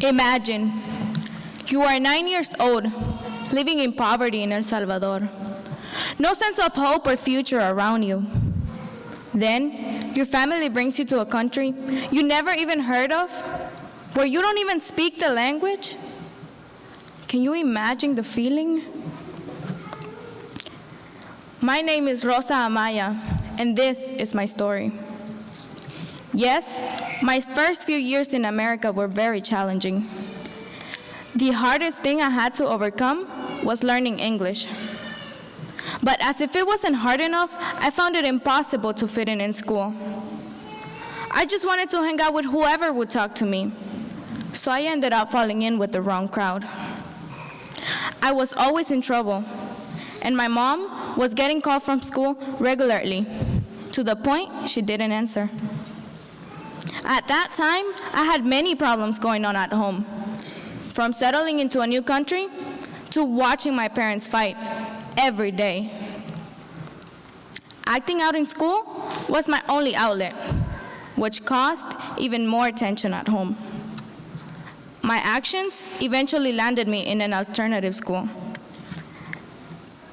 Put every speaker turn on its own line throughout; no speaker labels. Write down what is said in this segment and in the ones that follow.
Imagine, you are 9 years old, living in poverty in El Salvador. No sense of hope or future around you. Then, your family brings you to a country you never even heard of, where you don't even speak the language. Can you imagine the feeling? My name is Rosa Amaya, and this is my story. Yes, my first few years in America were very challenging. The hardest thing I had to overcome was learning English. But as if it wasn't hard enough, I found it impossible to fit in school. I just wanted to hang out with whoever would talk to me, so I ended up falling in with the wrong crowd. I was always in trouble, and my mom was getting called from school regularly, to the point she didn't answer. At that time, I had many problems going on at home, from settling into a new country to watching my parents fight every day. Acting out in school was my only outlet, which caused even more tension at home. My actions eventually landed me in an alternative school.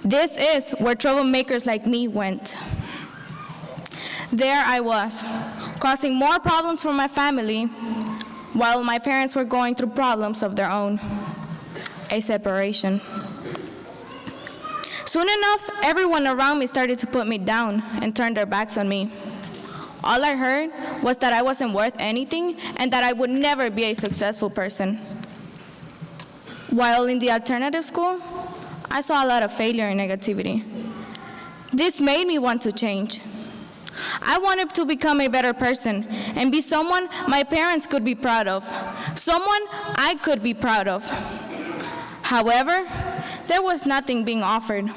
This is where troublemakers like me went. There I was, causing more problems for my family, while my parents were going through problems of their own, a separation. Soon enough, everyone around me started to put me down and turn their backs on me. All I heard was that I wasn't worth anything and that I would never be a successful person. While in the alternative school, I saw a lot of failure and negativity. This made me want to change. I wanted to become a better person and be someone my parents could be proud of, someone I could be proud of. However, there was nothing being offered,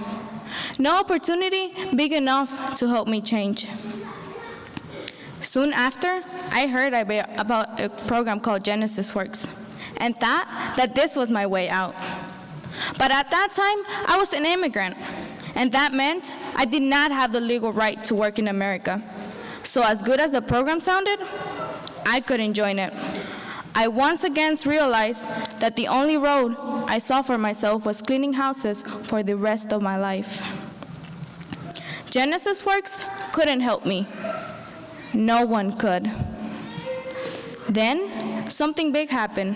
no opportunity big enough to help me change. Soon after, I heard about a program called Genesys Works, and thought that this was my way out. But at that time, I was an immigrant, and that meant I did not have the legal right to work in America. So as good as the program sounded, I couldn't join it. I once again realized that the only road I saw for myself was cleaning houses for the rest of my life. Genesys Works couldn't help me. No one could. Then, something big happened.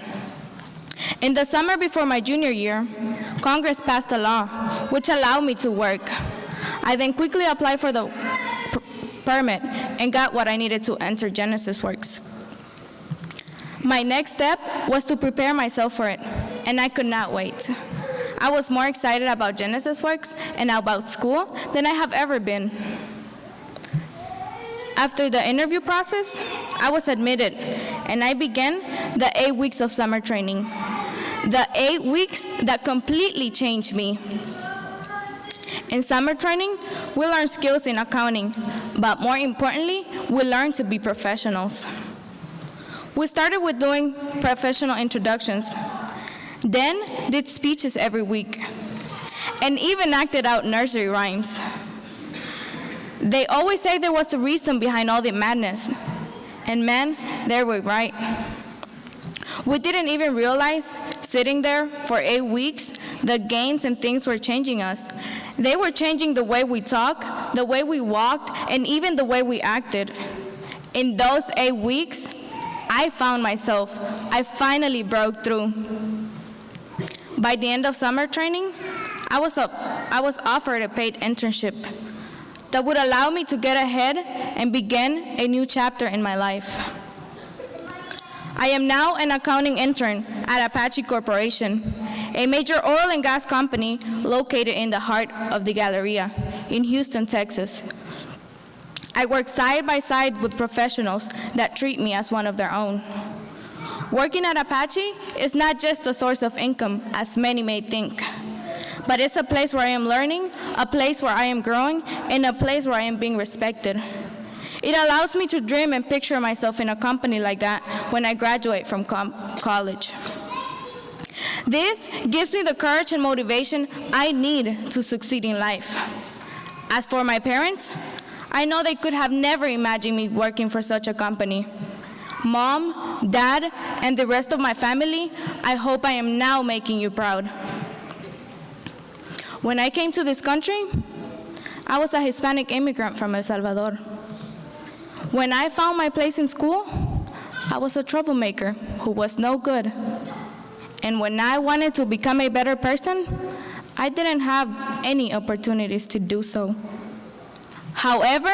In the summer before my junior year, Congress passed a law which allowed me to work. I then quickly applied for the permit and got what I needed to enter Genesys Works. My next step was to prepare myself for it, and I could not wait. I was more excited about Genesys Works and about school than I have ever been. After the interview process, I was admitted, and I began the 8 weeks of summer training. The 8 weeks that completely changed me. In summer training, we learn skills in accounting, but more importantly, we learn to be professionals. We started with doing professional introductions, then did speeches every week, and even acted out nursery rhymes. They always say there was a reason behind all the madness, and man, they were right. We didn't even realize, sitting there for 8 weeks, the games and things were changing us. They were changing the way we talk, the way we walked, and even the way we acted. In those 8 weeks, I found myself. I finally broke through. By the end of summer training, I was offered a paid internship that would allow me to get ahead and begin a new chapter in my life. I am now an accounting intern at Apache Corporation, a major oil and gas company located in the heart of the Galleria in Houston, Texas. I work side by side with professionals that treat me as one of their own. Working at Apache is not just a source of income, as many may think, but it's a place where I am learning, a place where I am growing, and a place where I am being respected. It allows me to dream and picture myself in a company like that when I graduate from college. This gives me the courage and motivation I need to succeed in life. As for my parents, I know they could have never imagined me working for such a company. Mom, Dad, and the rest of my family, I hope I am now making you proud. When I came to this country, I was a Hispanic immigrant from El Salvador. When I found my place in school, I was a troublemaker who was no good. And when I wanted to become a better person, I didn't have any opportunities to do so. However,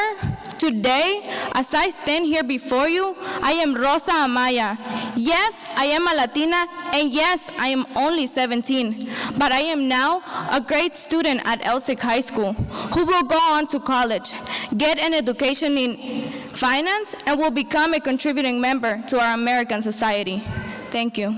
today, as I stand here before you, I am Rosa Amaya. Yes, I am a Latina, and yes, I am only 17, but I am now a great student at Elsick High School who will go on to college, get an education in finance, and will become a contributing member to our American society. Thank you.